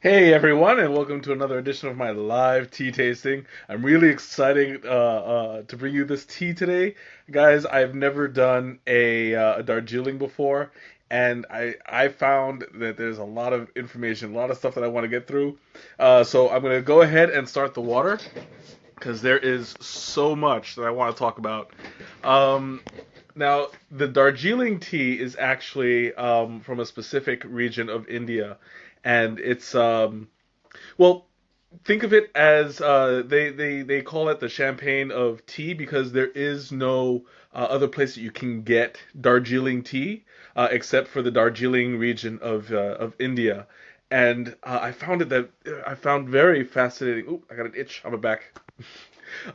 Hey everyone, and welcome to another edition of my live tea tasting. I'm really excited to bring you this tea today, guys. I've never done a Darjeeling before, and I found that there's a lot of information, a lot of stuff that I want to get through. So I'm gonna go ahead and start the water because there is so much that I want to talk about. Um, Now, the Darjeeling tea is actually from a specific region of India, and it's well, think of it as they call it the champagne of tea because there is no other place that you can get Darjeeling tea except for the Darjeeling region of India. And I found very fascinating. Ooh, I got an itch on my back.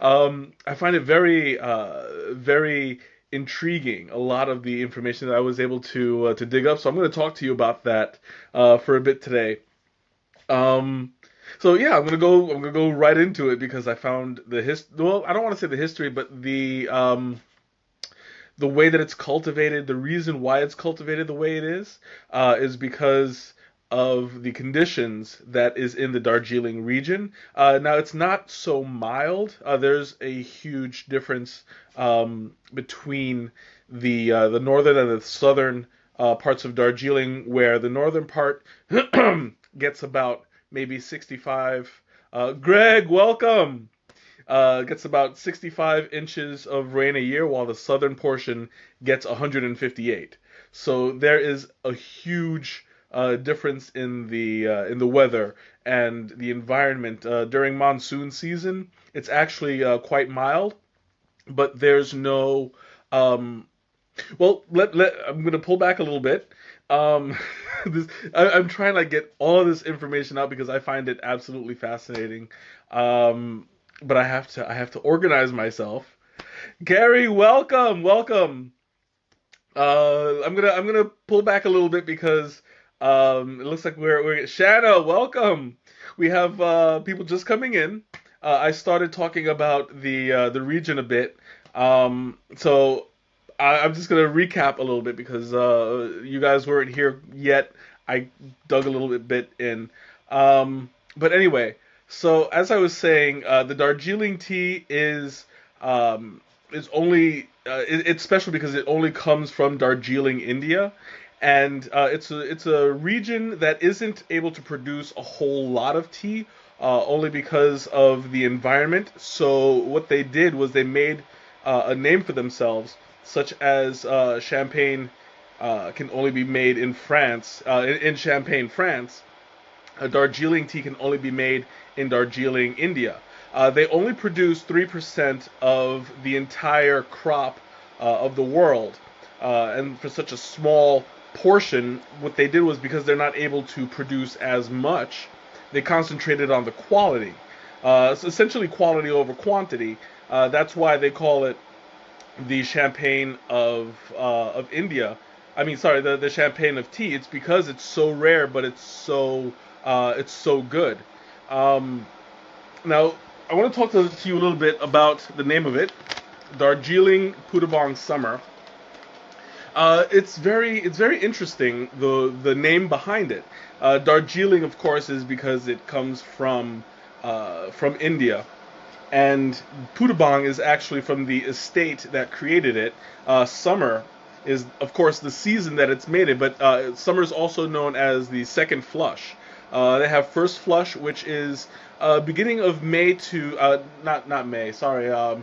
I find it very intriguing. A lot of the information that I was able to dig up. So I'm going to talk to you about that for a bit today. Um, so yeah, I'm gonna go right into it because I found well, I don't want to say the history, but the way that it's cultivated, the reason why it's cultivated the way it is because of the conditions that is in the Darjeeling region. Now it's not so mild. There's a huge difference between the northern and the southern parts of Darjeeling, where the northern part gets about maybe 65. Greg, welcome. Gets about 65 inches of rain a year, while the southern portion gets 158. So there is a huge difference in the weather and the environment during monsoon season. It's actually quite mild, but there's no I'm gonna pull back a little bit. Um, I'm trying to get all of this information out because I find it absolutely fascinating. Um, but I have to organize myself. Gary, welcome. I'm gonna pull back a little bit because it looks like we're Shanna, welcome. We have people just coming in. I started talking about the region a bit. So I'm just gonna recap a little bit because you guys weren't here yet. I dug a little bit in. But anyway, so as I was saying, the Darjeeling tea is only it's special because it only comes from Darjeeling, India, and it's a region that isn't able to produce a whole lot of tea, only because of the environment. So what they did was they made a name for themselves, such as champagne can only be made in France, in Champagne, France. Darjeeling tea can only be made in Darjeeling, India. They only produce 3% of the entire crop of the world. And for such a small portion, what they did was because they're not able to produce as much, they concentrated on the quality. So essentially, quality over quantity. That's why they call it the champagne of India. I mean, sorry, the champagne of tea. It's because it's so rare, but it's so good. Um, Now, I want to talk to you a little bit about the name of it, Darjeeling Puttabong Summer. It's very interesting the name behind it. Darjeeling, of course, is because it comes from India, and Puttabong is actually from the estate that created it. Summer is, of course, the season that it's made it, but summer is also known as the second flush. They have first flush, which is beginning of May to not May. Sorry, uh,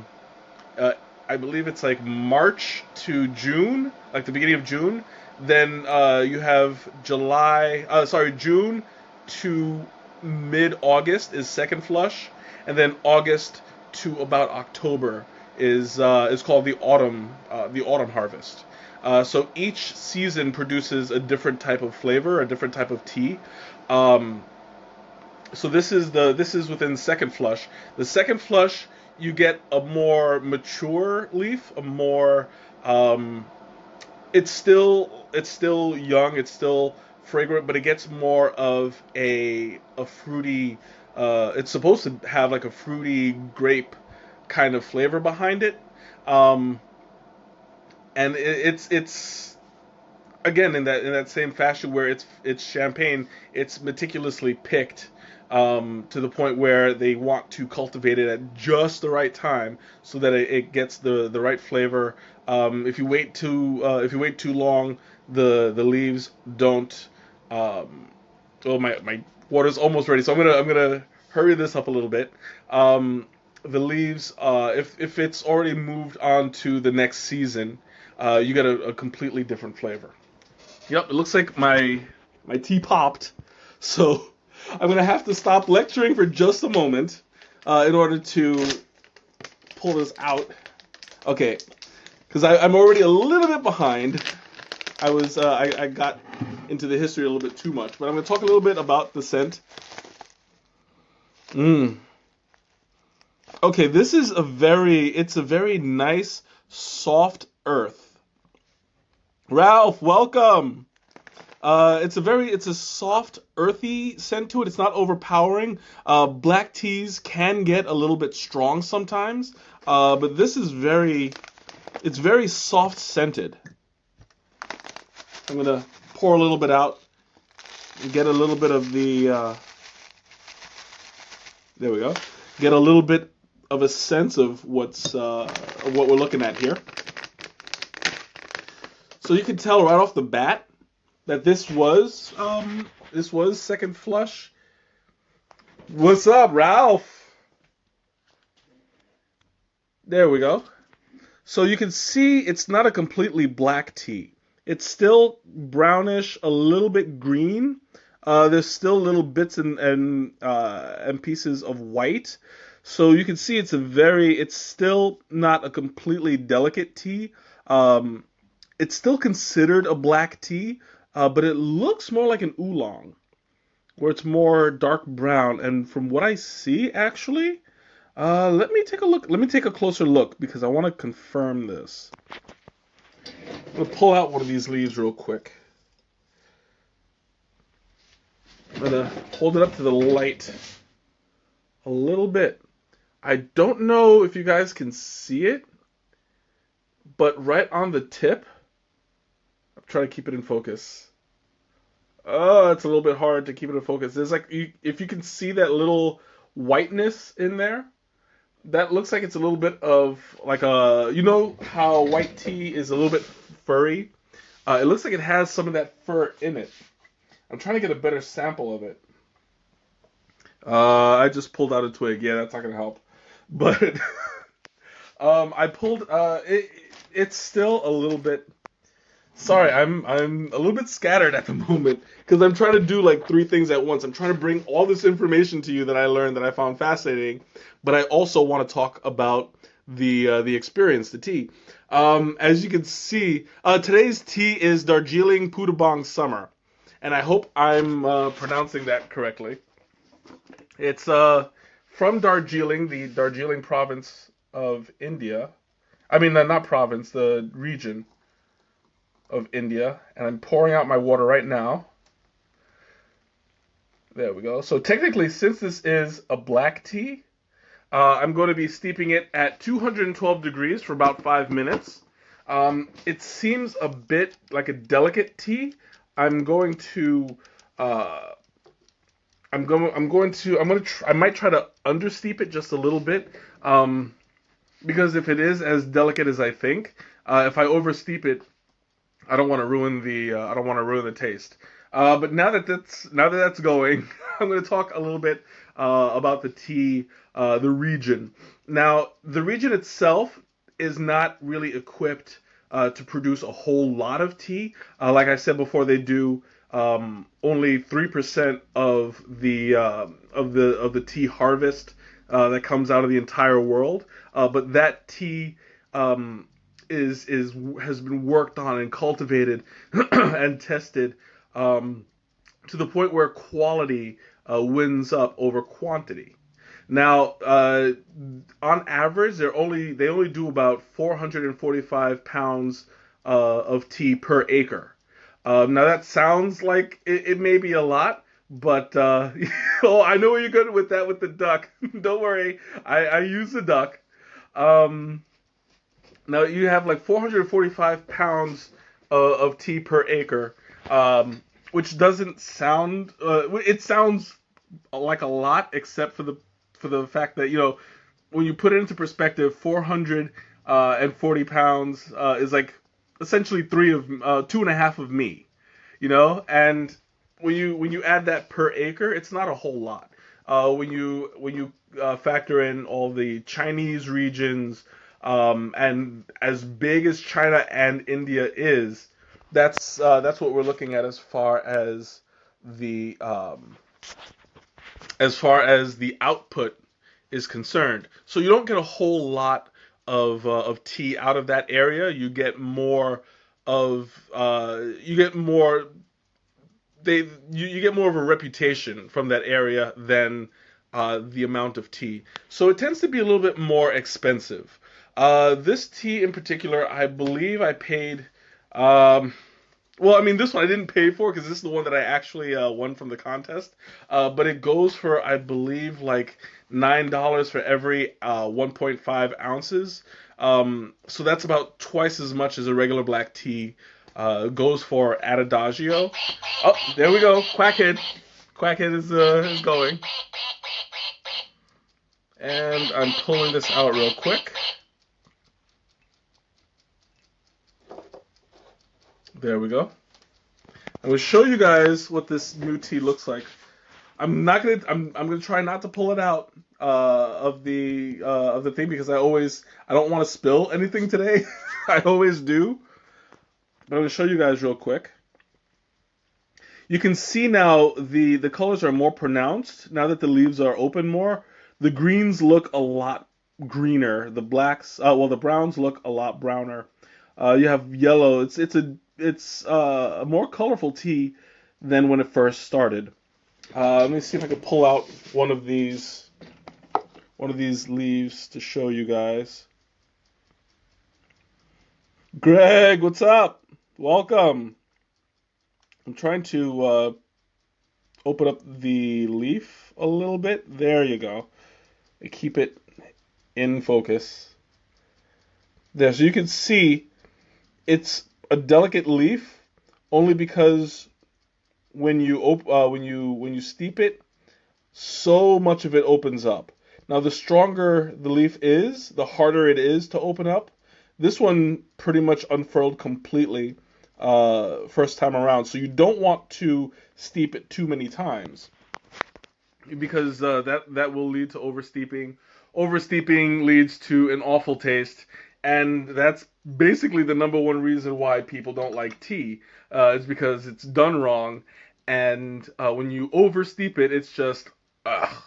I believe it's like March to June, like the beginning of June. Then you have June to mid August is second flush, and then August to about October is called the autumn harvest. So each season produces a different type of flavor, a different type of tea. Um, so this is within second flush. The second flush, you get a more mature leaf, a more it's still young, it's still fragrant, but it gets more of a fruity. It's supposed to have like a fruity grape kind of flavor behind it, um, and it's again in that same fashion where it's champagne, it's meticulously picked to the point where they want to cultivate it at just the right time so that it gets the right flavor. If you wait too long, the leaves don't. Oh, my water's almost ready, so I'm gonna hurry this up a little bit. The leaves, if it's already moved on to the next season, you get a completely different flavor. Yep, it looks like my tea popped, so I'm gonna have to stop lecturing for just a moment in order to pull this out. Okay, because I'm already a little bit behind. I got into the history a little bit too much, but I'm gonna talk a little bit about the scent. Mm. Okay, it's a very nice soft earth. Ralph, welcome. It's a soft, earthy scent to it. It's not overpowering. Black teas can get a little bit strong sometimes, but it's very soft scented. I'm gonna pour a little bit out and get a little bit of there we go. Get a little bit of a sense of what we're looking at here. So you can tell right off the bat that this was second flush. What's up, Ralph? There we go. So you can see it's not a completely black tea. It's still brownish, a little bit green. There's still little bits and pieces of white. So you can see it's still not a completely delicate tea. It's still considered a black tea, but it looks more like an oolong, where it's more dark brown. And from what I see, actually, let me take a look. Let me take a closer look because I want to confirm this. I'm gonna pull out one of these leaves real quick. I'm gonna hold it up to the light a little bit. I don't know if you guys can see it, but right on the tip, I'm trying to keep it in focus. Oh, it's a little bit hard to keep it in focus. There's if you can see that little whiteness in there, that looks like it's a little bit of like you know how white tea is a little bit furry? It looks like it has some of that fur in it. I'm trying to get a better sample of it. I just pulled out a twig. Yeah, that's not gonna help. But I pulled. It's still a little bit. Sorry, I'm a little bit scattered at the moment because I'm trying to do like three things at once. I'm trying to bring all this information to you that I learned that I found fascinating, but I also want to talk about the experience, the tea. As you can see, today's tea is Darjeeling Puttabong Summer, and I hope I'm pronouncing that correctly. It's from Darjeeling, the Darjeeling province of India. I mean, not province, the region of India, and I'm pouring out my water right now. There we go. So technically, since this is a black tea, I'm going to be steeping it at 212 degrees for about 5 minutes. It seems a bit like a delicate tea. I'm going to I might try to understeep it just a little bit, because if it is as delicate as I think, if I oversteep it, I don't want to ruin the taste. But now that that's going, I'm going to talk a little bit about the tea, the region. Now, the region itself is not really equipped to produce a whole lot of tea. Like I said before, they do only 3% of the tea harvest that comes out of the entire world. But that tea has been worked on and cultivated and tested to the point where quality wins up over quantity. Now, on average, they only do about 445 pounds of tea per acre. Now that sounds like it may be a lot, but oh, I know where you're going with that with the duck. Don't worry, I use the duck. Now you have like 445 pounds of tea per acre, which doesn't sound. It sounds like a lot, except for the fact that when you put it into perspective, 440 pounds is like essentially two and a half of me, and when you add that per acre, it's not a whole lot. When you factor in all the Chinese regions, and as big as China and India is, that's what we're looking at the as far as the output is concerned. So you don't get a whole lot of tea out of that area. You get more you get more of a reputation from that area than the amount of tea. So it tends to be a little bit more expensive. This tea in particular, I believe I paid. Well, I mean, this one I didn't pay for because this is the one that I actually won from the contest. But it goes for, I believe, like $9 for every 1.5 ounces. So that's about twice as much as a regular black tea goes for at Adagio. Oh, there we go. Quackhead. Quackhead is going. And I'm pulling this out real quick. There we go. I'm gonna show you guys what this new tea looks like. I'm gonna try not to pull it out of the thing because I don't want to spill anything today. I always do. But I'm gonna show you guys real quick. You can see now the colors are more pronounced now that the leaves are open more. The greens look a lot greener. The the browns look a lot browner. You have yellow. It's a more colorful tea than when it first started. Let me see if I can pull out one of these leaves to show you guys. Greg, what's up? Welcome. I'm trying to open up the leaf a little bit. There you go. Keep it in focus. There, so you can see it's a delicate leaf only because when you steep it, so much of it opens up. Now, the stronger the leaf is, the harder it is to open up. This one pretty much unfurled completely first time around, so you don't want to steep it too many times because that will lead to oversteeping. Oversteeping leads to an awful taste, and that's basically the number one reason why people don't like tea. Is because it's done wrong, and when you oversteep it, it's just ugh.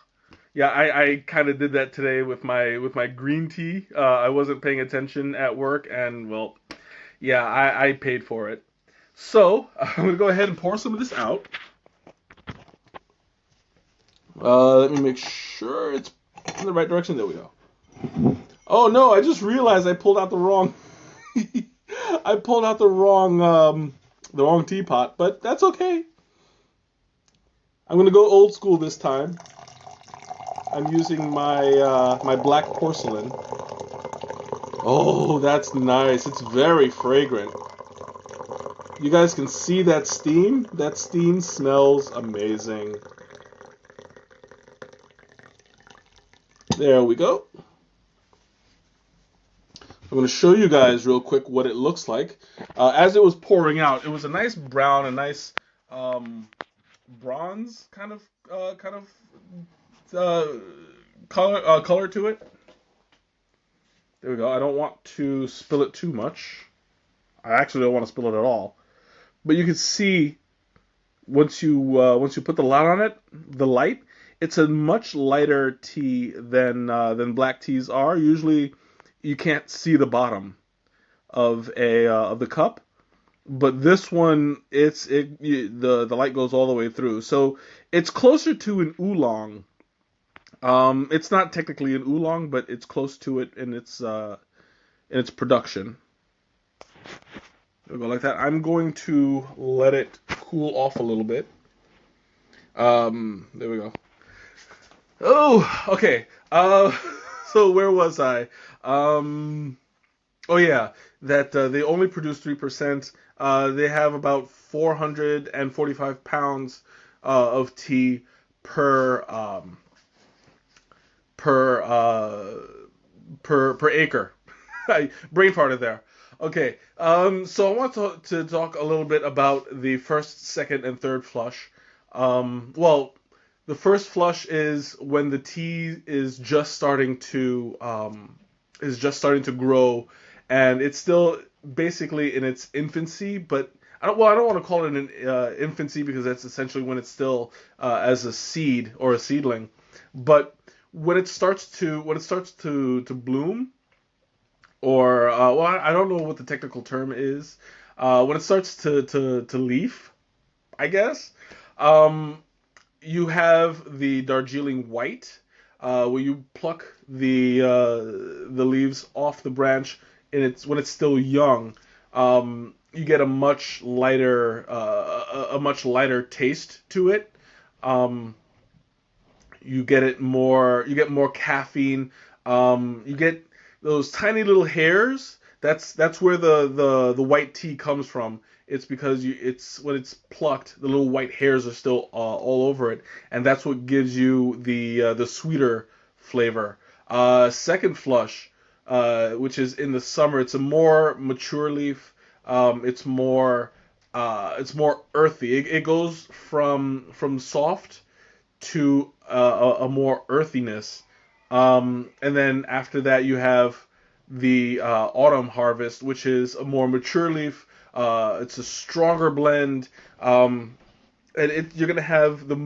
Yeah, I kind of did that today with my green tea. I wasn't paying attention at work, and well, yeah, I paid for it. So I'm gonna go ahead and pour some of this out. Let me make sure it's in the right direction. There we go. Oh no, I just realized I pulled out the wrong. I pulled out the wrong teapot, but that's okay. I'm gonna go old school this time. I'm using my black porcelain. Oh, that's nice. It's very fragrant. You guys can see that steam? That steam smells amazing. There we go. I'm going to show you guys real quick what it looks like. As it was pouring out, it was a nice brown, a nice bronze kind of color to it. There we go. I don't want to spill it too much. I actually don't want to spill it at all. But you can see once you put the light, it's a much lighter tea than black teas are. Usually, you can't see the bottom of the cup, but this one the light goes all the way through. So it's closer to an oolong. It's not technically an oolong, but it's close to it in its production. There we go, like that. I'm going to let it cool off a little bit. There we go. Oh, okay. So where was I? Oh yeah, that they only produce 3%. They have about 445 pounds of tea per per per acre. I brain farted there. Okay, so I want to talk a little bit about the first, second, and third flush. Well, the first flush is when the tea is just starting to grow, and it's still basically in its infancy. But I don't want to call it an infancy because that's essentially when it's still as a seed or a seedling. But when it starts to bloom, or well, I don't know what the technical term is. When it starts to leaf, I guess. Um, you have the Darjeeling white, where you pluck the leaves off the branch, and it's when it's still young. You get a much lighter taste to it. Um, you get more caffeine. You get those tiny little hairs. That's where the white tea comes from. It's because it's when it's plucked, the little white hairs are still all over it, and that's what gives you the sweeter flavor. Second flush, which is in the summer, it's a more mature leaf. It's more earthy. It goes from soft to a more earthiness. And then after that, you have the autumn harvest, which is a more mature leaf. It's a stronger blend, and you're gonna have the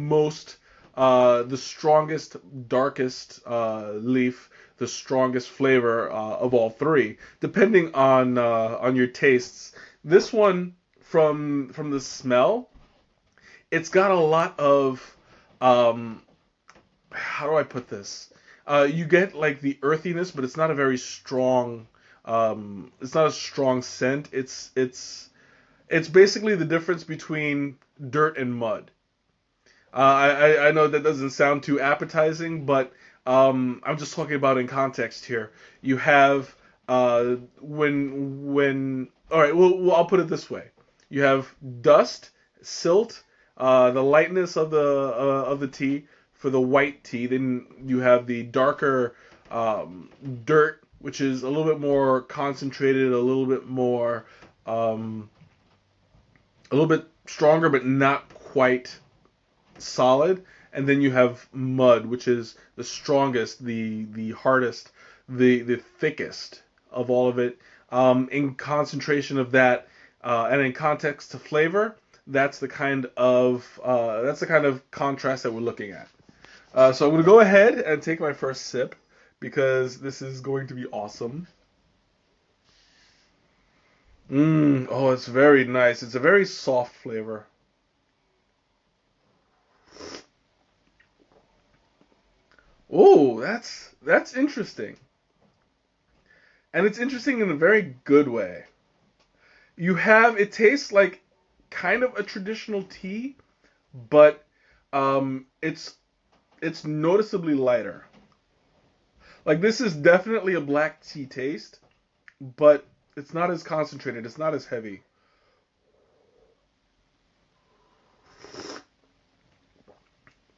strongest, darkest leaf, the strongest flavor of all three, depending on your tastes. This one, from the smell, it's got a lot of um, how do I put this? You get like the earthiness, but it's not a very strong. It's not a strong scent. It's basically the difference between dirt and mud. I know that doesn't sound too appetizing, but I'm just talking about in context here. You have when all right. I'll put it this way. You have dust, silt, the lightness of the tea for the white tea. Then you have the darker dirt, which is a little bit more concentrated, um, a little bit stronger, but not quite solid. And then you have mud, which is the strongest, the hardest, the thickest of all of it. In concentration of that, and in context to flavor, that's the kind of contrast that we're looking at. So I'm gonna go ahead and take my first sip because this is going to be awesome. Oh, it's very nice. It's a very soft flavor. Oh, that's interesting. And it's interesting in a very good way. It tastes like kind of a traditional tea, but it's noticeably lighter. Like this is definitely a black tea taste, but it's not as concentrated. It's not as heavy.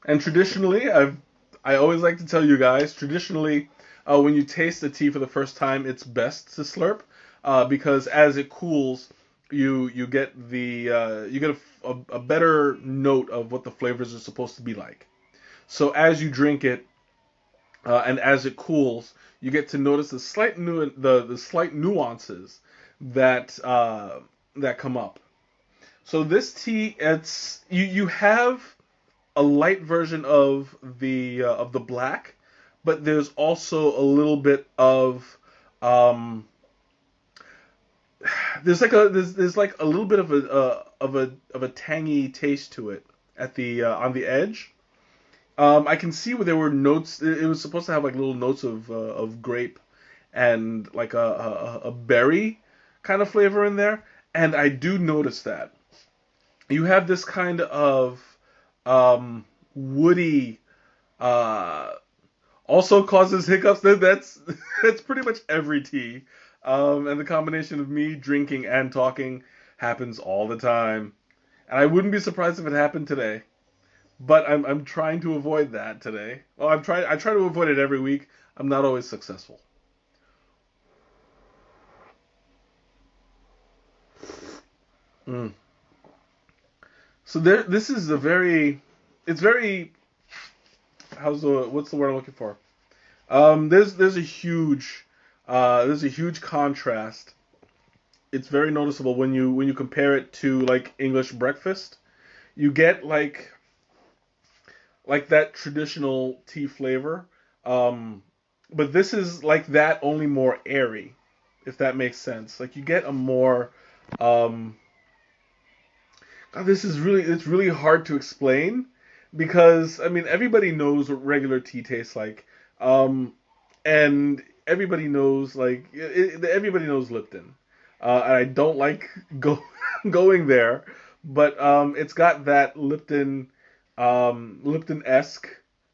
And traditionally, I always like to tell you guys, traditionally, when you taste the tea for the first time, it's best to slurp, because as it cools, you get a better note of what the flavors are supposed to be like. So as you drink it, and as it cools, you get to notice the slight nuances that come up. So this tea, you have a light version of the black, but there's also a little bit of um, there's like a little bit of a tangy taste to it at the on the edge. I can see where there were notes. It was supposed to have like little notes of grape and like a berry kind of flavor in there, and I do notice that you have this kind of woody. Uh, Also causes hiccups. That's that's pretty much every tea. And the combination of me drinking and talking happens all the time. And I wouldn't be surprised if it happened today. But I'm trying to avoid that today. Well, I try to avoid it every week. I'm not always successful. Mm. So this is a very, it's very, what's the word I'm looking for? There's a huge contrast. It's very noticeable when you compare it to like English breakfast. You get like that traditional tea flavor, um, but this is like that only more airy, if that makes sense. Like you get a more, um, God, it's really hard to explain because I mean everybody knows what regular tea tastes like, um, and everybody knows Lipton, and I don't like go going there, but it's got that Lipton-esque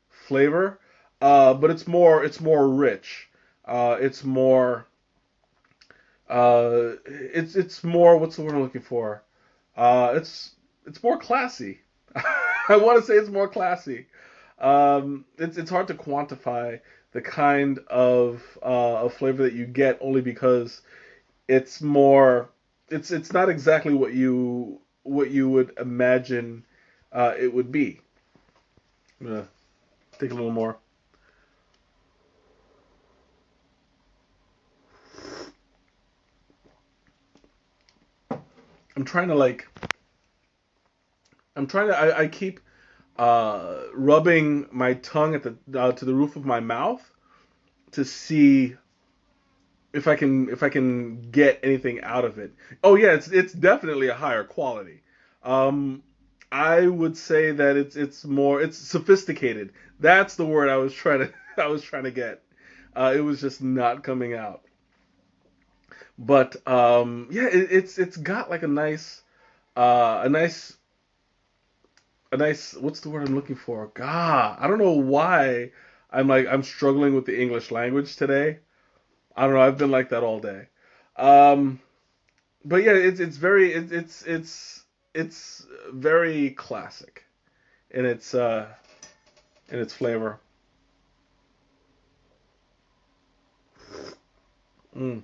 flavor, but it's more rich, it's more it's more, what's the word I'm looking for? It's more classy. I want to say it's more classy. It's hard to quantify the kind of flavor that you get only because it's more. It's not exactly what you would imagine it would be. I'm gonna take a little more. I'm trying to like. I'm trying to. I keep rubbing my tongue at the to the roof of my mouth to see if I can get anything out of it. Oh yeah, it's definitely a higher quality. Um, I would say that it's sophisticated. That's the word I was trying to I was trying to get. It was just not coming out. But yeah, it's got like uh, a nice a nice, what's the word I'm looking for? God, I don't know why I'm struggling with the English language today. I don't know. I've been like that all day. Um, but yeah, it's very classic in its flavor. Mm,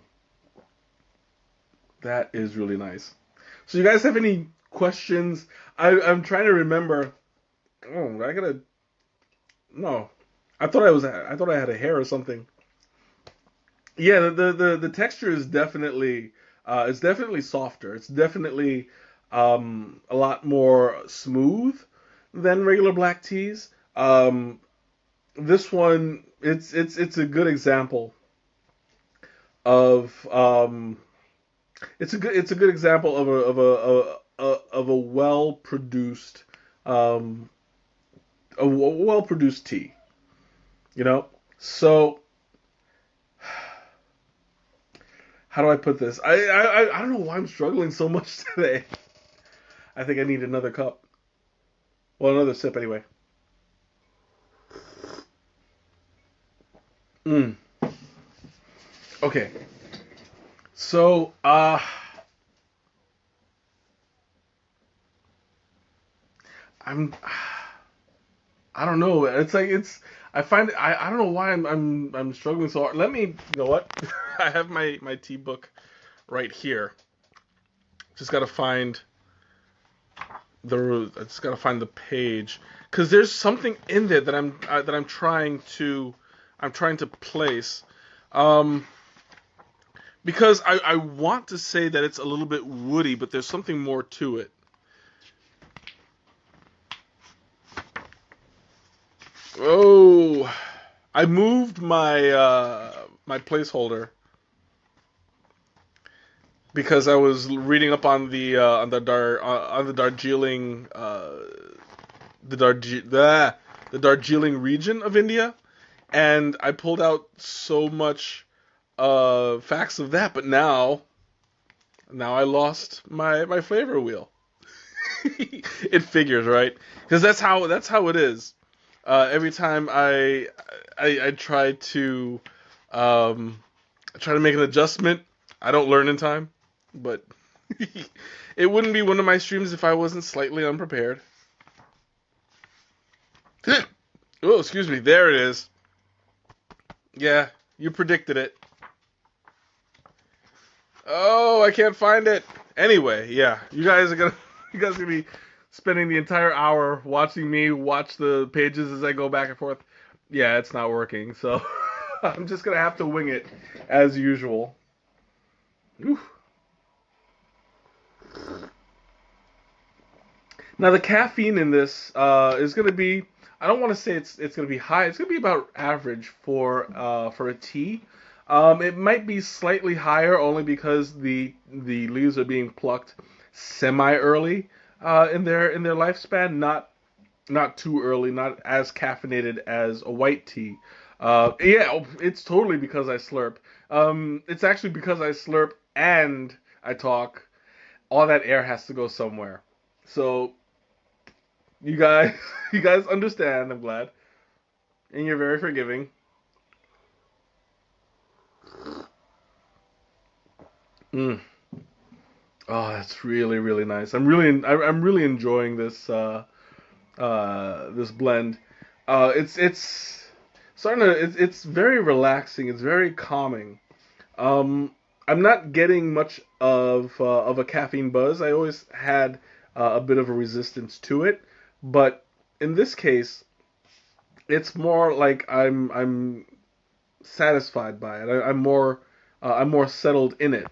that is really nice. So you guys have any questions? I'm trying to remember. Oh, I gotta no. I thought I had a hair or something. Yeah, the texture is definitely it's definitely softer. It's definitely a lot more smooth than regular black teas. This one it's a good example of it's a good example of a well produced um, a well produced tea. You know, so how do I put this? I don't know why I'm struggling so much today. I think I need another cup. Well, another sip anyway. Mm. Okay. So, I'm. I don't know. It's like it's. I find I don't know why I'm struggling so hard. Let me. You know what? I have my tea book right here. Just gotta find I just gotta find the page because there's something in there that I'm trying to place. Um, because I want to say that it's a little bit woody, but there's something more to it. Oh, I moved my placeholder because I was reading up on the Darjeeling the Darjeeling region of India, and I pulled out so much facts of that, but now I lost my flavor wheel. It figures, right? Because that's how it is. Every time I try to make an adjustment, I don't learn in time, but it wouldn't be one of my streams if I wasn't slightly unprepared. Oh, excuse me. There it is. Yeah, you predicted it. Oh, I can't find it. Anyway, yeah, you guys are gonna be spending the entire hour watching me watch the pages as I go back and forth. Yeah, it's not working, so I'm just gonna have to wing it as usual. Oof. Now the caffeine in this is going to be. I don't want to say it's going to be high. It's going to be about average for a tea. It might be slightly higher only because the leaves are being plucked semi early in their lifespan. Not too early. Not as caffeinated as a white tea. Yeah, it's totally because I slurp. It's actually because I slurp and I talk. All that air has to go somewhere. So you guys, you guys understand. I'm glad, and you're very forgiving. Mm. Oh, that's really really nice. I'm really enjoying this blend. It's starting to it's very relaxing. It's very calming. Um, I'm not getting much of a caffeine buzz. I always had a bit of a resistance to it, but in this case, it's more like I'm satisfied by it. I'm more settled in it.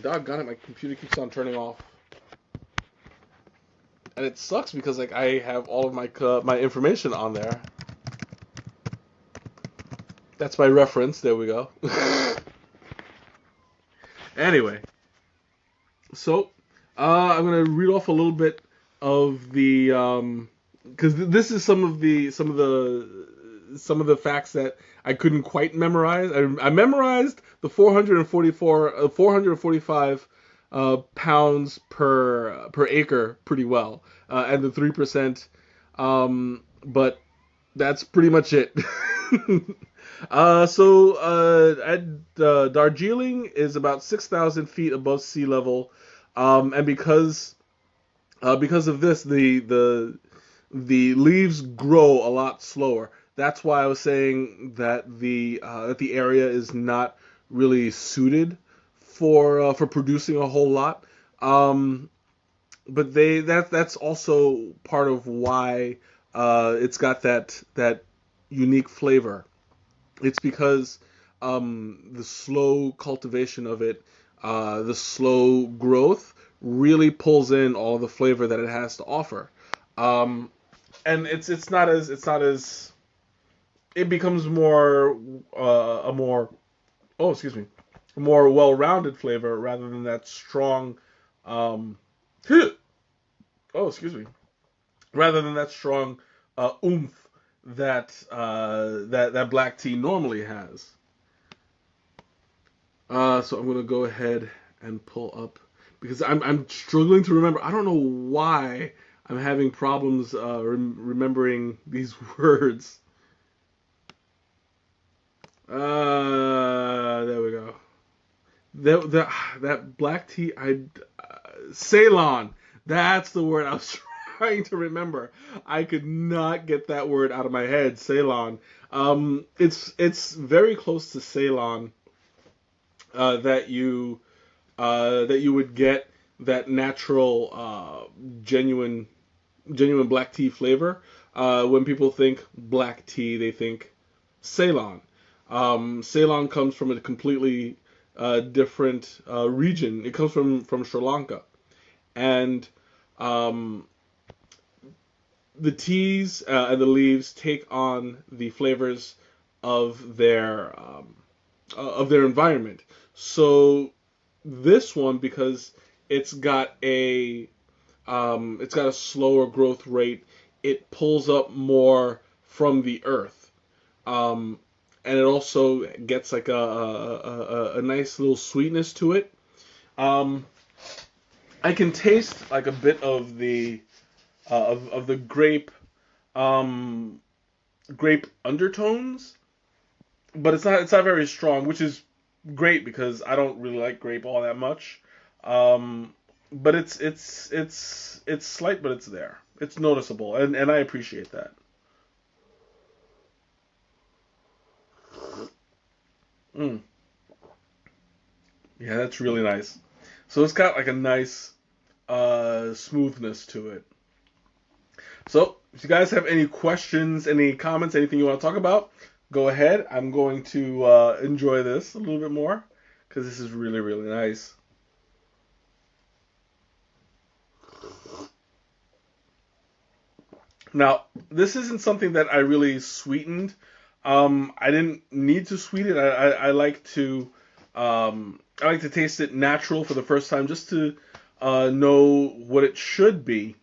Doggone it, my computer keeps on turning off, and it sucks because like I have all of my information on there. That's my reference. There we go. Anyway, so I'm gonna read off a little bit of the because this is some of the facts that I couldn't quite memorize. I memorized the 445 pounds per acre pretty well, and the 3%. But that's pretty much it. At Darjeeling is about 6,000 feet above sea level, and because of this, the leaves grow a lot slower. That's why I was saying that the area is not really suited for producing a whole lot. Um, but that's also part of why it's got that unique flavor. It's because the slow cultivation of it, the slow growth, really pulls in all the flavor that it has to offer. Um, and it's not as it becomes more a more oh excuse me a more well-rounded flavor rather than that strong um, oh excuse me rather than that strong oomph that black tea normally has. So I'm gonna go ahead and pull up because I'm struggling to remember. I don't know why I'm having problems remembering these words. There we go. That black tea, Ceylon. That's the word I was trying to remember. I could not get that word out of my head. Ceylon. It's very close to Ceylon uh, that you that you would get that natural genuine black tea flavor. When people think black tea, they think Ceylon. Ceylon comes from a completely different region. It comes from Sri Lanka, and um, the teas and the leaves take on the flavors of their environment. So this one, because it's got a slower growth rate, it pulls up more from the earth. Um, and it also gets like a nice little sweetness to it. Um, I can taste like a bit of of the um, grape undertones, but it's not very strong, which is great because I don't really like grape all that much. Um, but it's slight, but it's there. It's noticeable, and I appreciate that. Mm, yeah, that's really nice. So it's got like a nice smoothness to it. So if you guys have any questions, any comments, anything you want to talk about, go ahead. I'm going to enjoy this a little bit more because this is really really nice. Now, this isn't something that I really sweetened. I didn't need to sweeten it. I like to I like to taste it natural for the first time, just to know what it should be,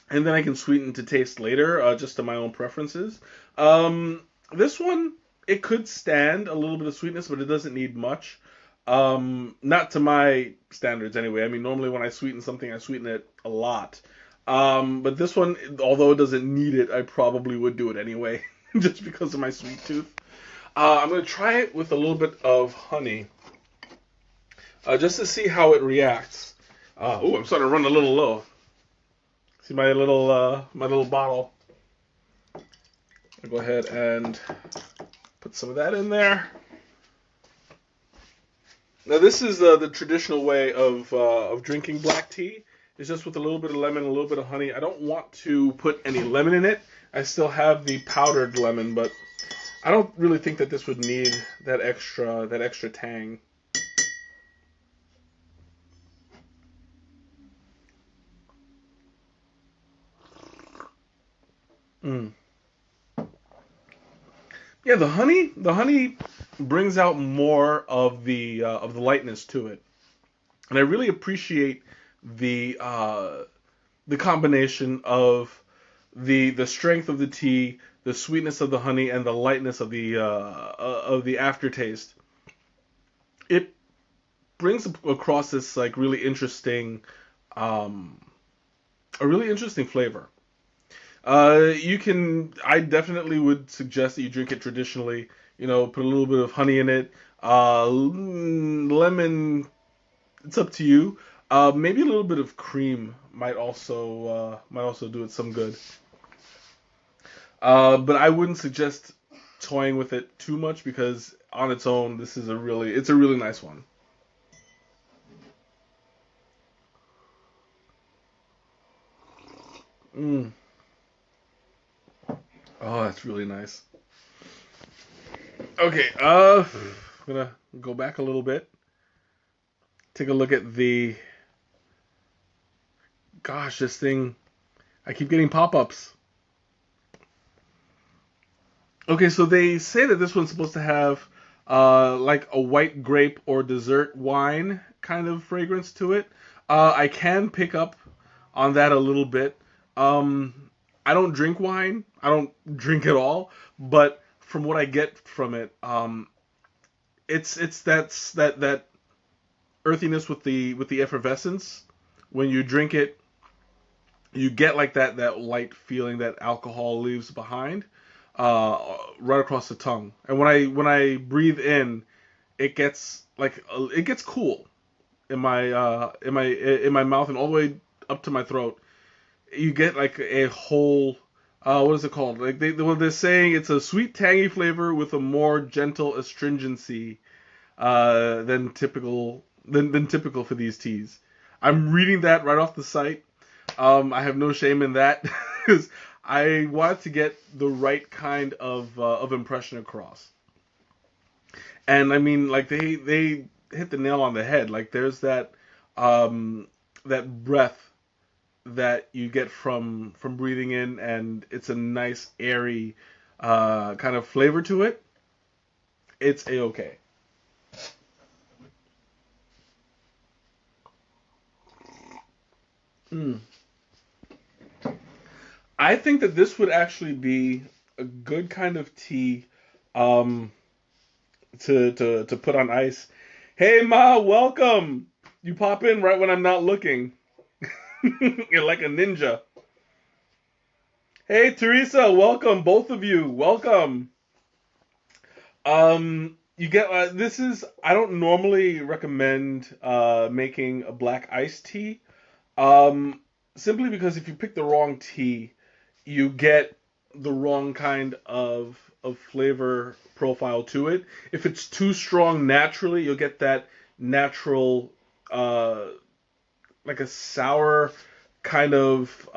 and then I can sweeten to taste later, just to my own preferences. This one, it could stand a little bit of sweetness, but it doesn't need much. Not to my standards anyway. I mean, normally when I sweeten something, I sweeten it a lot. But this one, although it doesn't need it, I probably would do it anyway, just because of my sweet tooth. I'm gonna try it with a little bit of honey, just to see how it reacts. Oh, I'm starting to run a little low. See my little bottle. I'll go ahead and put some of that in there. Now this is the traditional way of drinking black tea. It's just with a little bit of lemon, a little bit of honey. I don't want to put any lemon in it. I still have the powdered lemon, but I don't really think that this would need that extra tang. Mm. Yeah, the honey brings out more of the lightness to it, and I really appreciate the the combination of the strength of the tea, the sweetness of the honey, and the lightness of the aftertaste. It brings across this like um, a really interesting flavor. I definitely would suggest that you drink it traditionally. You know, put a little bit of honey in it. Lemon, it's up to you. Maybe a little bit of cream might also do it some good. But I wouldn't suggest toying with it too much because on its own, it's a really nice one. Mm. Oh, that's really nice. Okay, I'm gonna go back a little bit. Take a look at the. Gosh, this thing. I keep getting pop-ups. Okay, so they say that this one's supposed to have like a white grape or dessert wine kind of fragrance to it. I can pick up on that a little bit. I don't drink wine. I don't drink at all. But from what I get from it, it's that earthiness with the effervescence. When you drink it, you get like that light feeling that alcohol leaves behind, right across the tongue. And when I breathe in, it gets it gets cool in my mouth and all the way up to my throat. You get like a whole what is it called? Like they're saying it's a sweet tangy flavor with a more gentle astringency than typical for these teas. I'm reading that right off the site. I have no shame in that because I wanted to get the right kind of impression across. And I mean, like they hit the nail on the head. Like there's that breath that you get from breathing in, and it's a nice airy kind of flavor to it. It's a okay. Mm. I think that this would actually be a good kind of tea um, to put on ice. Hey Ma, welcome. You pop in right when I'm not looking. You're like a ninja. Hey Teresa, welcome both of you. Welcome. You get this is I don't normally recommend making a black iced tea. Um, Simply because if you pick the wrong tea, you get the wrong kind of flavor profile to it. If it's too strong naturally, you'll get that natural uh like a sour kind of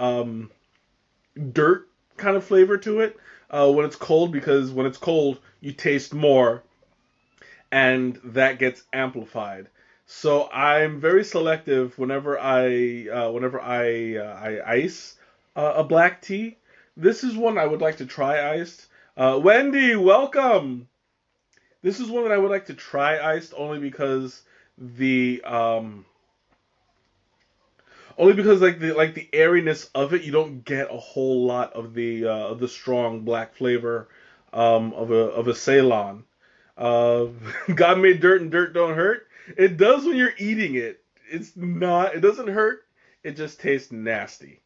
dirt kind of flavor to it when it's cold, because when it's cold you taste more and that gets amplified. So I'm very selective whenever I ice a black tea. This is one I would like to try iced. Wendy, welcome. This is one that I would like to try iced the only because like the airiness of it, you don't get a whole lot of the strong black flavor of a Ceylon. Uh, God made dirt and dirt don't hurt. It does when you're eating it. It's not. It doesn't hurt. It just tastes nasty.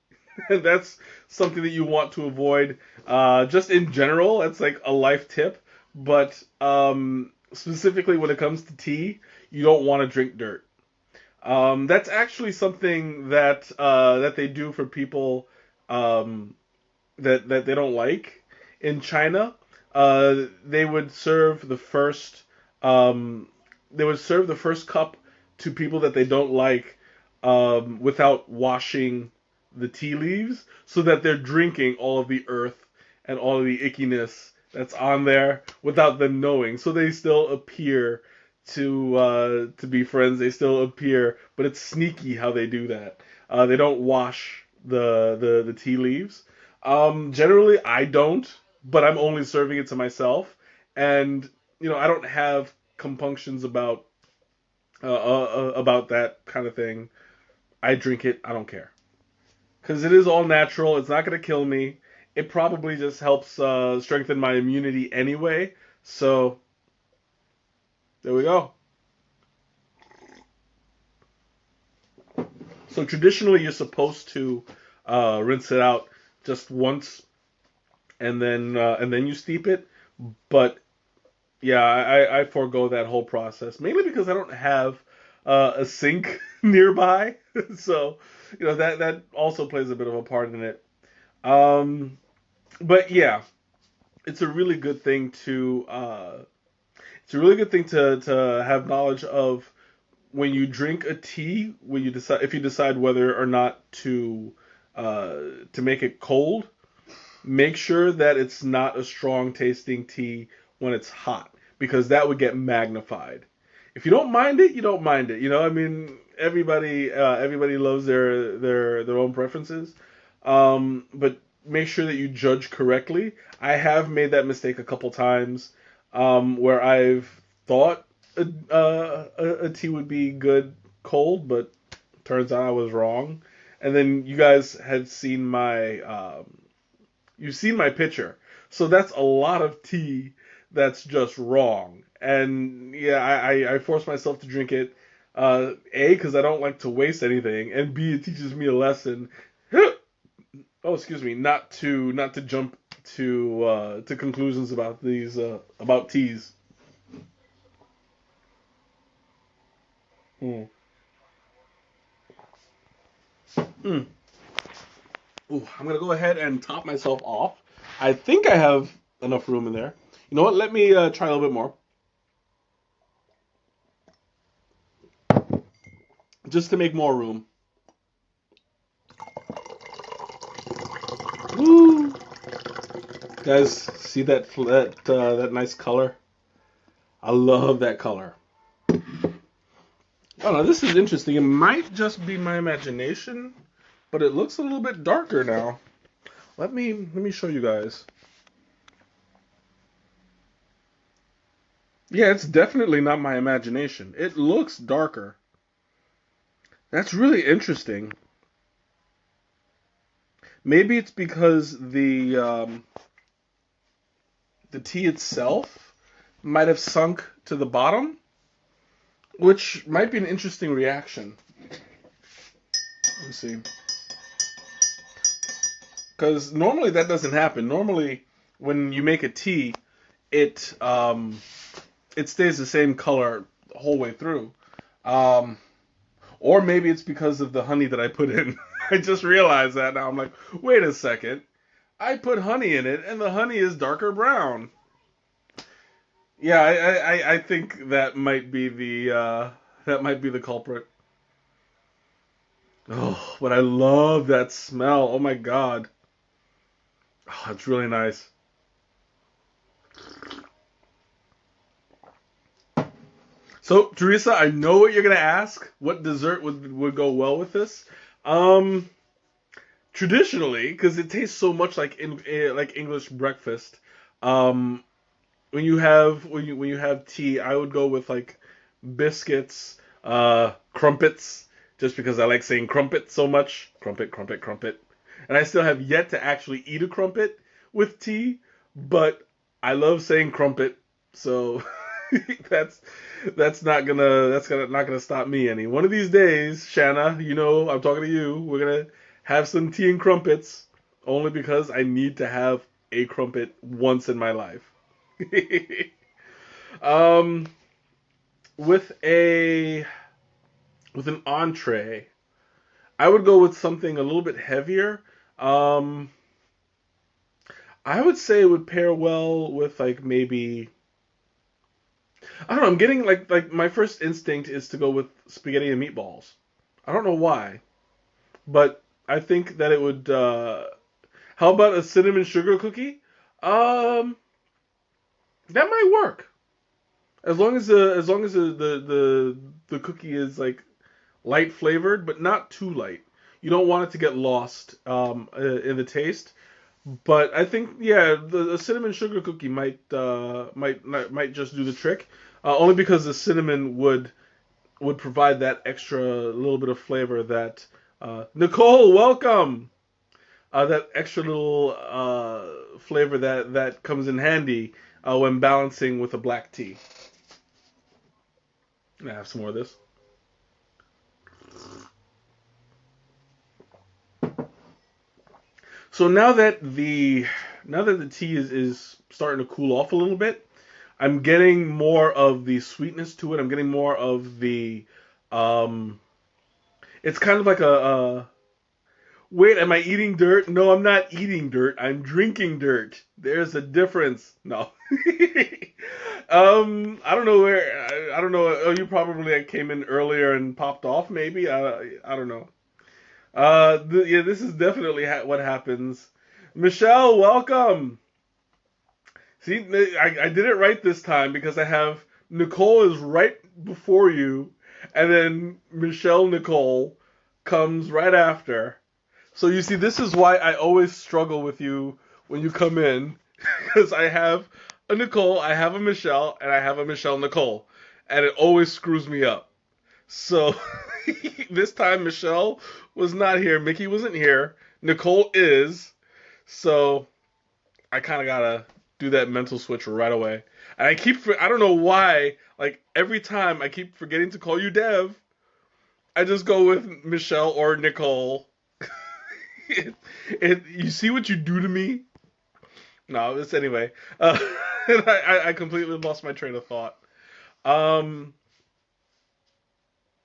And that's something that you want to avoid. Just in general, that's like a life tip. But specifically when it comes to tea, you don't want to drink dirt. That's actually something that they do for people um, that they don't like in China. They would serve the first um, they would serve the first cup to people that they don't like without washing the tea leaves, so that they're drinking all of the earth and all of the ickiness that's on there without them knowing. So they still appear to be friends. They still appear, but it's sneaky how they do that. They don't wash the tea leaves. Generally, I don't, but I'm only serving it to myself, and I don't have compunctions about that kind of thing. I drink it. I don't care because it is all natural. It's not going to kill me. It probably just helps strengthen my immunity anyway. So there we go. So traditionally, you're supposed to rinse it out just once, and then you steep it. But yeah, I forego that whole process mainly because I don't have a sink nearby. So that also plays a bit of a part in it. Um, but yeah, it's a really good thing to have knowledge of when you drink a tea, when you decide if you decide whether or not to make it cold. Make sure that it's not a strong tasting tea when it's hot, because that would get magnified. If you don't mind it, you don't mind it. I mean, everybody loves their own preferences, but make sure that you judge correctly. I have made that mistake a couple times, where I've thought a tea would be good cold, but turns out I was wrong. And then you guys had seen you've seen my picture, so that's a lot of tea that's just wrong. And yeah, I force myself to drink it. A, because I don't like to waste anything, and B, it teaches me a lesson. Oh, excuse me, not to jump to conclusions about these about teas. Mm. Mm. Ooh, I'm gonna go ahead and top myself off. I think I have enough room in there. You know what? Let me try a little bit more, just to make more room. Woo! Guys, see that nice color? I love that color. Oh no, this is interesting. It might just be my imagination, but it looks a little bit darker now. Let me show you guys. Yeah, it's definitely not my imagination. It looks darker. That's really interesting. Maybe it's because the tea itself might have sunk to the bottom, which might be an interesting reaction. Let me see. Because normally that doesn't happen. Normally, when you make a tea, it it stays the same color the whole way through. Um, or maybe it's because of the honey that I put in. I just realized that now. I'm like, wait a second. I put honey in it, and the honey is darker brown. Yeah, I think that might be the culprit. Oh, but I love that smell. Oh my god. Oh, it's really nice. So, Teresa, I know what you're gonna ask. What dessert would go well with this? Um, Traditionally, because it tastes so much like like English breakfast. Um, when you have tea, I would go with like biscuits, crumpets, just because I like saying crumpet so much. Crumpet, crumpet, crumpet. And I still have yet to actually eat a crumpet with tea, but I love saying crumpet, so that's not gonna stop me any. One of these days, Shanna, you know I'm talking to you. We're gonna have some tea and crumpets, only because I need to have a crumpet once in my life. um, with a with an entree, I would go with something a little bit heavier. Um, I would say it would pair well with like maybe I don't know. I'm getting like my first instinct is to go with spaghetti and meatballs. I don't know why, but I think that it would. How about a cinnamon sugar cookie? Um, that might work as long as the cookie is like light flavored, but not too light. You don't want it to get lost in the taste. But I think yeah, the cinnamon sugar cookie might just do the trick. Only because the cinnamon would provide that extra little bit of flavor that Nicole, welcome. That extra little flavor that comes in handy when balancing with a black tea. Can I have some more of this? So now that the tea is starting to cool off a little bit, I'm getting more of the sweetness to it. I'm getting more of the um. It's kind of like a wait. Am I eating dirt? No, I'm not eating dirt. I'm drinking dirt. There's a difference. No. I don't know where. I don't know. Oh, you probably came in earlier and popped off. Maybe I don't know. Yeah, this is definitely what happens. Michelle, welcome. See, I did it right this time because I have Nicole is right before you, and then Michelle Nicole comes right after. So you see, this is why I always struggle with you when you come in, because I have a Nicole, I have a Michelle, and I have a Michelle Nicole, and it always screws me up. So this time Michelle was not here, Mickey wasn't here, Nicole is, so I kind of gotta do that mental switch right away. And I don't know why, like every time I keep forgetting to call you Dev, I just go with Michelle or Nicole. You see what you do to me? No, it's anyway. I completely lost my train of thought. Um,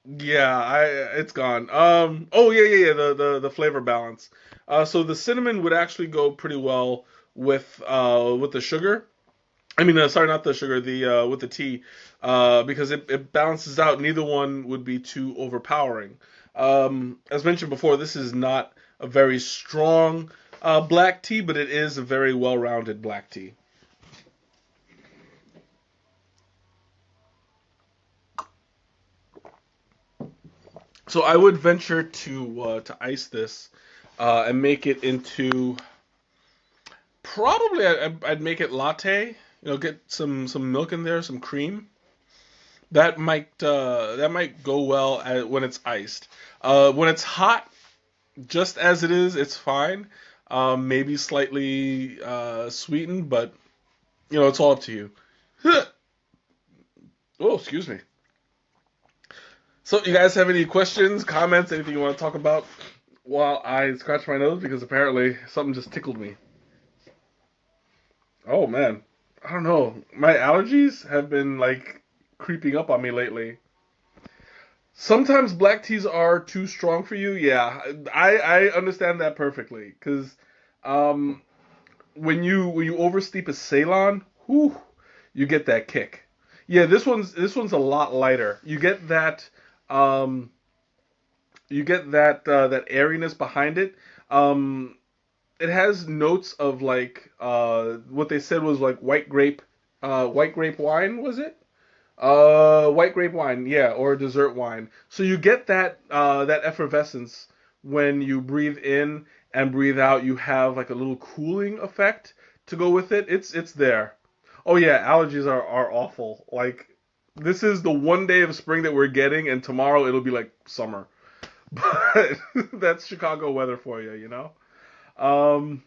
yeah, it's gone. Oh yeah. The flavor balance. So the cinnamon would actually go pretty well with the sugar. I mean, sorry, not the sugar. The with the tea, because it balances out. Neither one would be too overpowering. As mentioned before, this is not a very strong black tea, but it is a very well-rounded black tea. So I would venture to ice this and make it into probably I'd make it latte. You know, get some milk in there, some cream. That might go well when it's iced. When it's hot, just as it is, it's fine. Maybe slightly sweetened, but you know, it's all up to you. Oh, excuse me. So, you guys have any questions, comments, anything you want to talk about while I scratch my nose? Because apparently something just tickled me. Oh man. I don't know. My allergies have been like creeping up on me lately. Sometimes black teas are too strong for you. Yeah, I understand that perfectly because um, when you oversteep a Ceylon, whew, you get that kick. Yeah, this one's a lot lighter. Um, you get that airiness behind it. Um, it has notes of like what they said was like white grape wine, was it? White grape wine, yeah, or dessert wine. So you get that effervescence when you breathe in and breathe out. You have like a little cooling effect to go with it. It's there. Oh yeah, allergies are awful. Like this is the one day of spring that we're getting, and tomorrow it'll be like summer. But that's Chicago weather for you, you know. Um,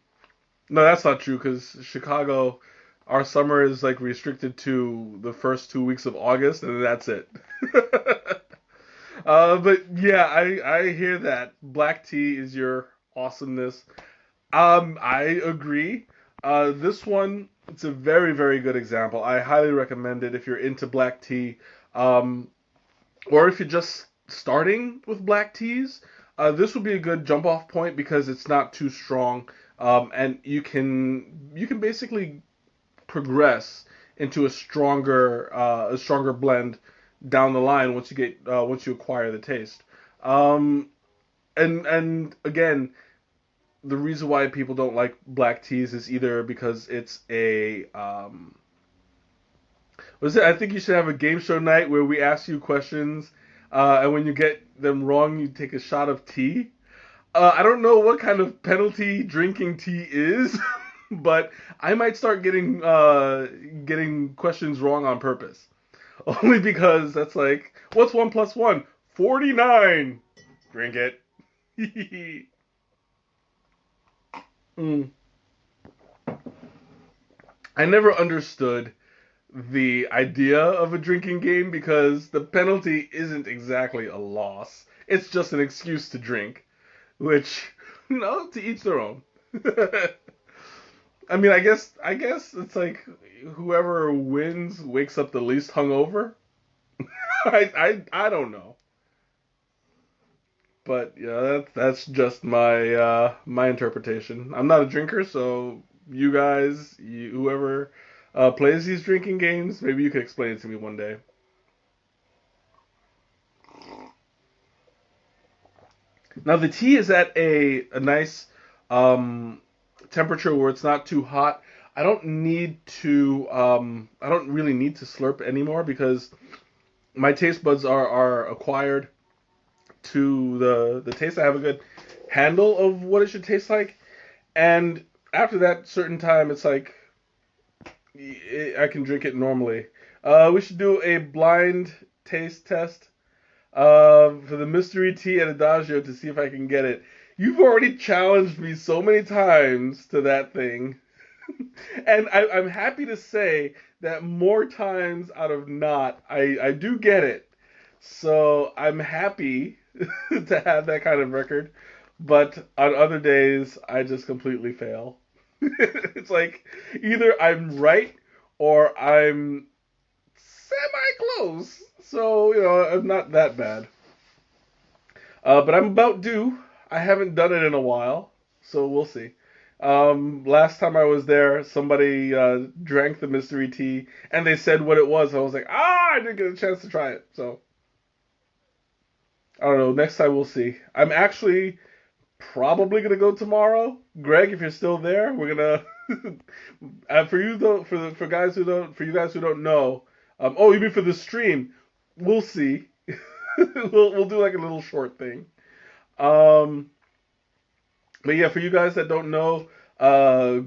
no, that's not true because Chicago, our summer is like restricted to the first 2 weeks of August, and that's it. But yeah, I hear that black tea is your awesomeness. I agree. This one, it's a very very good example. I highly recommend it if you're into black tea, um, or if you're just starting with black teas. This would be a good jump off point because it's not too strong, and you can basically progress into a stronger blend down the line once you acquire the taste. Um, and again, the reason why people don't like black teas is either because it's a was it? I think you should have a game show night where we ask you questions, and when you get them wrong, you take a shot of tea. I don't know what kind of penalty drinking tea is, but I might start getting questions wrong on purpose. Only because that's like, what's 1 plus 1? 49. Drink it. Mm. I never understood the idea of a drinking game because the penalty isn't exactly a loss. It's just an excuse to drink, which, no, to each their own. I mean, I guess it's like whoever wins wakes up the least hungover. I don't know, but yeah, that's just my interpretation. I'm not a drinker, so you guys, whoever plays these drinking games, maybe you could explain it to me one day. Now the tea is at a nice um, temperature where it's not too hot. I don't really need to slurp anymore because my taste buds are acquired to the taste. I have a good handle of what it should taste like, and after that certain time, it's like I can drink it normally. We should do a blind taste test for the mystery tea at Adagio to see if I can get it. You've already challenged me so many times to that thing, and I'm happy to say that more times out of not, I do get it. So I'm happy to have that kind of record, but on other days I just completely fail. It's like either I'm right or I'm semi close. So, I'm not that bad. But I'm about due. I haven't done it in a while, so we'll see. Last time I was there, somebody drank the mystery tea, and they said what it was. I was like, I didn't get a chance to try it. So I don't know. Next time we'll see. I'm actually probably gonna go tomorrow. Greg, if you're still there, we're gonna. For you though, for you guys who don't know. Oh, you mean for the stream? We'll see. We'll do like a little short thing. Um, but yeah, for you guys that don't know,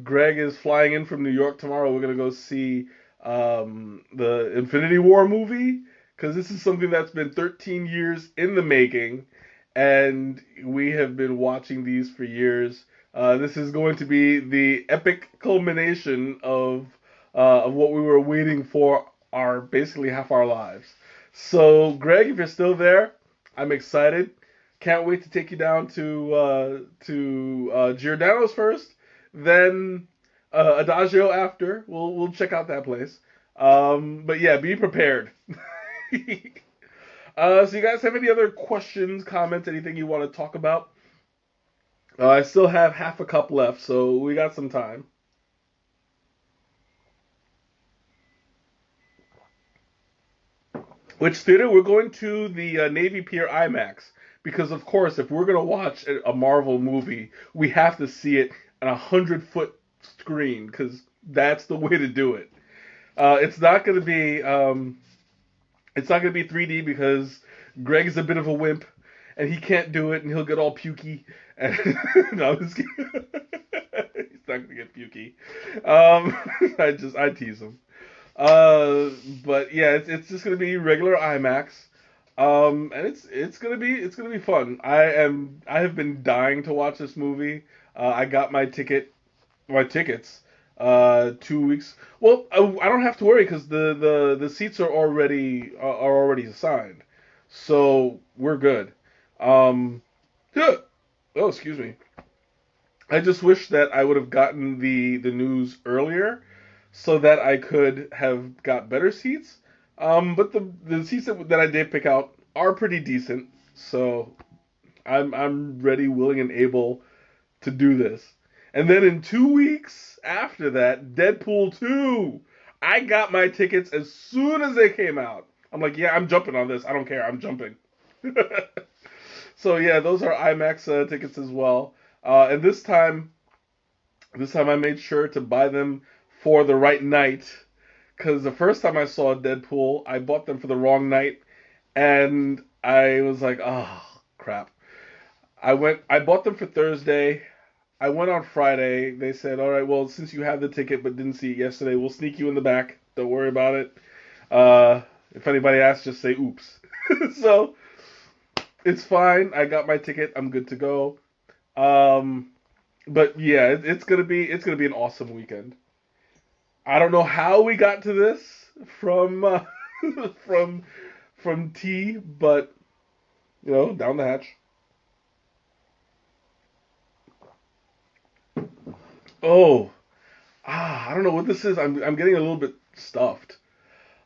Greg is flying in from New York tomorrow. We're gonna go see the Infinity War movie because this is something that's been 13 years in the making, and we have been watching these for years. This is going to be the epic culmination of what we were waiting for our basically half our lives. So, Greg, if you're still there, I'm excited. Can't wait to take you down to Giordano's first, then Adagio after. We'll check out that place. But yeah, be prepared. So you guys have any other questions, comments, anything you want to talk about? I still have half a cup left, so we got some time. Which theater? We're going to the Navy Pier IMAX because, of course, if we're gonna watch a Marvel movie, we have to see it on 100-foot screen because that's the way to do it. It's not gonna be it's not gonna be 3D because Greg is a bit of a wimp and he can't do it and he'll get all pukey. And no, I'm just kidding. He's not gonna get pukey. Um, I tease him. Uh, but yeah, it's just gonna be regular IMAX. And it's gonna be fun. I have been dying to watch this movie. I got my tickets 2 weeks. Well, I don't have to worry because the seats are already assigned, so we're good. Um, yeah. Oh, excuse me. I just wish that I would have gotten the news earlier, so that I could have got better seats. But the seats that I did pick out are pretty decent, so I'm ready, willing, and able to do this. And then in 2 weeks after that, Deadpool 2. I got my tickets as soon as they came out. I'm like, yeah, I'm jumping on this. I don't care. I'm jumping. So yeah, those are IMAX tickets as well. And this time I made sure to buy them for the right night. Because the first time I saw Deadpool, I bought them for the wrong night, and I was like, oh crap. I bought them for Thursday. I went on Friday. They said, all right, well, since you have the ticket but didn't see it yesterday, we'll sneak you in the back. Don't worry about it. If anybody asks, just say oops. So it's fine. I got my ticket. I'm good to go. Um, but yeah, it's gonna be an awesome weekend. I don't know how we got to this from from from tea, but down the hatch. Oh, I don't know what this is. I'm getting a little bit stuffed.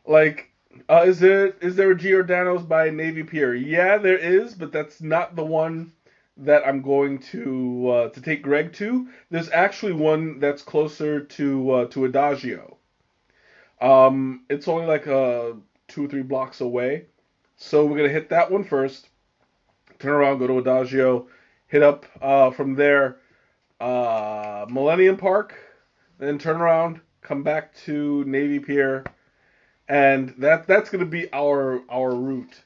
Like, is there a Giordano's by Navy Pier? Yeah, there is, but that's not the one that I'm going to take Greg to. There's actually one that's closer to Adagio. It's only like 2 or 3 blocks away, so we're gonna hit that one first. Turn around, go to Adagio, hit up from there Millennium Park, then turn around, come back to Navy Pier, and that's gonna be our route.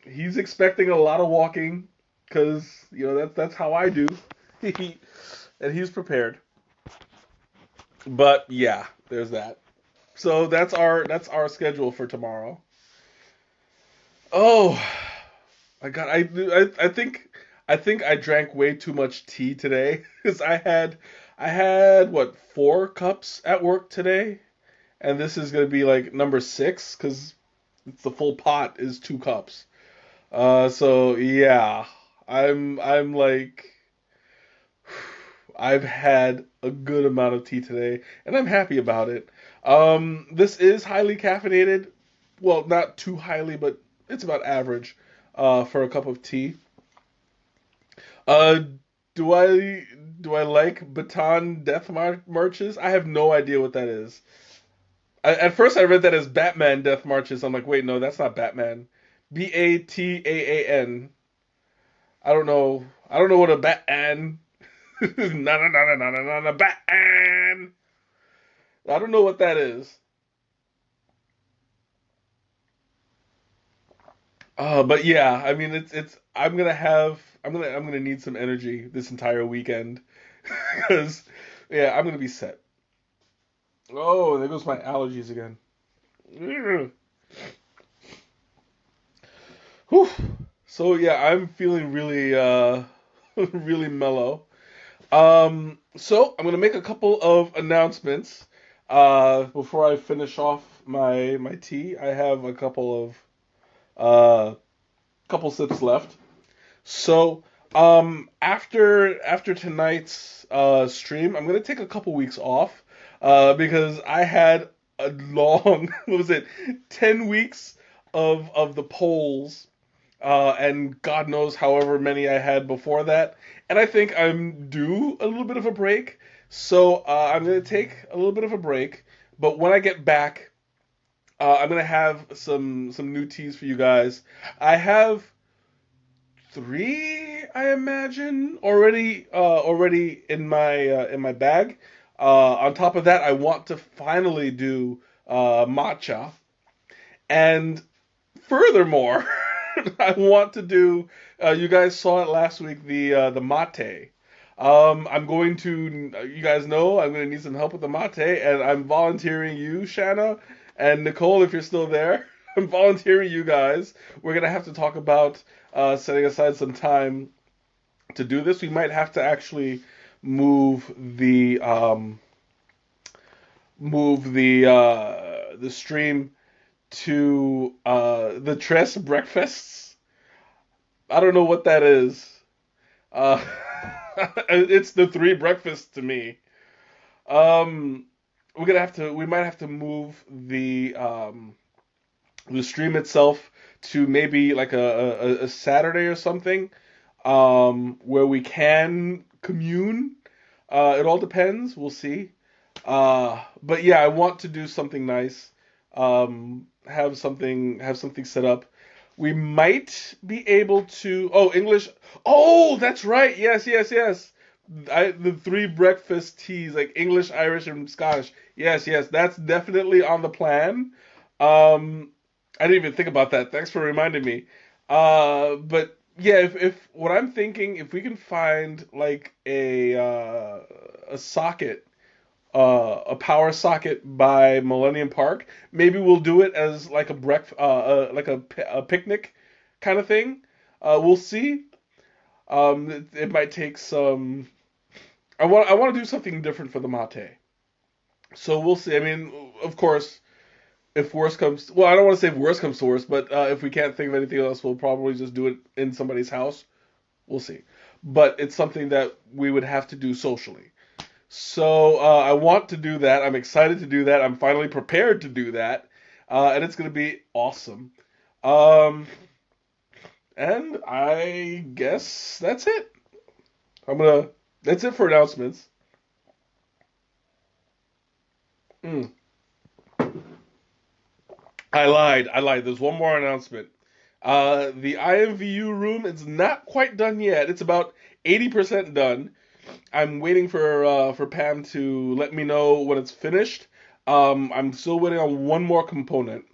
He's expecting a lot of walking because that's how I do, and he's prepared. But yeah, there's that. So that's our schedule for tomorrow. Oh, I got I think I drank way too much tea today because I had what 4 cups at work today, and this is gonna be like number 6 because it's the full pot is 2 cups. So yeah, I'm like I've had a good amount of tea today, and I'm happy about it. This is highly caffeinated. Well, not too highly, but it's about average for a cup of tea. Uh, do I like Baton Marches? I have no idea what that is. At first, I read that as Batman Death Marches. I'm like, wait, no, that's not Batman. Bataan. I don't know. I don't know what a Batman. No, no, no, no, no, no, no, Batman. I don't know what that is. But yeah, I mean, it's. I'm gonna need some energy this entire weekend because yeah, I'm gonna be set. Oh, there goes my allergies again. Whew. So yeah, I'm feeling really really mellow. So I'm gonna make a couple of announcements before I finish off my tea. I have a couple sips left. So After tonight's stream, I'm gonna take a couple weeks off, because I had a long, what was it, 10 weeks of the polls, and God knows however many I had before that, and I think I'm due a little bit of a break, so I'm gonna take a little bit of a break. But when I get back, I'm gonna have some new teas for you guys. I have three, I imagine, already in my bag. On top of that, I want to finally do matcha, and furthermore, I want to do. You guys saw it last week, the mate. I'm going to. You guys know I'm going to need some help with the mate, and I'm volunteering you, Shanna, and Nicole, if you're still there. I'm volunteering you guys. We're gonna have to talk about setting aside some time to do this. We might have to actually move the stream to the Tres breakfasts. I don't know what that is. Uh, it's the three breakfasts to me. Um, we might have to move the stream itself to maybe like a Saturday or something, where we can commune. It all depends. We'll see. But yeah, I want to do something nice. Have something set up. We might be able to. Oh, English. Oh, that's right. Yes, yes, yes. The three breakfast teas, like English, Irish, and Scottish. Yes, yes, that's definitely on the plan. Um, I didn't even think about that. Thanks for reminding me. But yeah, if what I'm thinking, if we can find like a socket, a power socket by Millennium Park, maybe we'll do it as like like a picnic kind of thing. We'll see. It might take some. I want to do something different for the mate. So we'll see. I mean, of course, if worst comes, well, I don't want to say if worst comes to worst, but if we can't think of anything else, we'll probably just do it in somebody's house. We'll see. But it's something that we would have to do socially. So I want to do that. I'm excited to do that. I'm finally prepared to do that, and it's going to be awesome. Um, and I guess that's it. I'm gonna. That's it for announcements. Mm. I lied. I lied. There's one more announcement. The IMVU room is not quite done yet. It's about 80% done. I'm waiting for Pam to let me know when it's finished. I'm still waiting on one more component.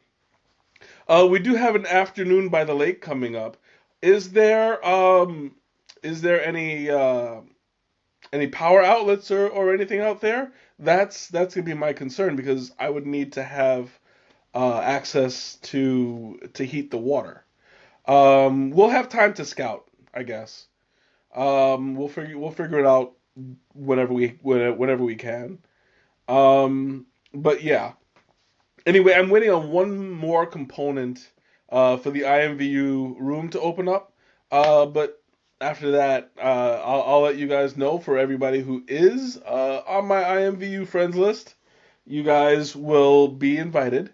We do have an afternoon by the lake coming up. Is there um is there any power outlets or anything out there? That's gonna be my concern because I would need to have access to heat the water. We'll have time to scout, I guess. We'll figure it out whenever we can. But yeah. Anyway, I'm waiting on one more component for the IMVU room to open up. But after that, I'll let you guys know. For everybody who is on my IMVU friends list, you guys will be invited.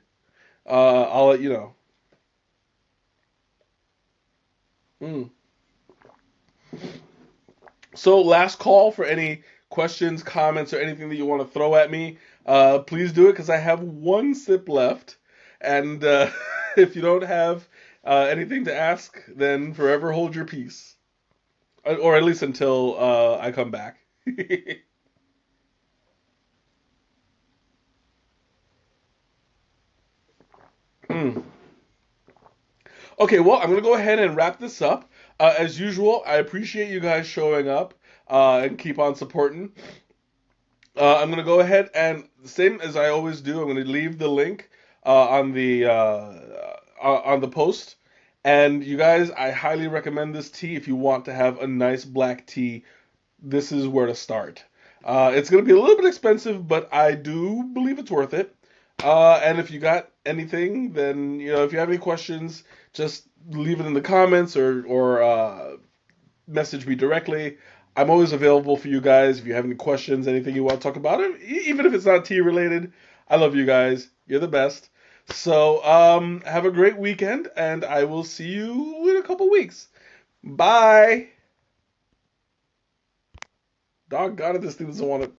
I'll let you know. Mm. So, last call for any questions, comments, or anything that you want to throw at me. Please do it because I have one sip left. And if you don't have anything to ask, then forever hold your peace. Or at least until I come back. Hmm. Okay, well, I'm going to go ahead and wrap this up. As usual, I appreciate you guys showing up and keep on supporting. I'm gonna go ahead and same as I always do. I'm gonna leave the link on the post. And you guys, I highly recommend this tea if you want to have a nice black tea. This is where to start. It's gonna be a little bit expensive, but I do believe it's worth it. And if you got anything, then if you have any questions, just leave it in the comments or message me directly. I'm always available for you guys. If you have any questions, anything you want to talk about, even if it's not tea related, I love you guys. You're the best. So, have a great weekend, and I will see you in a couple weeks. Bye. Doggone it, this thing doesn't want to.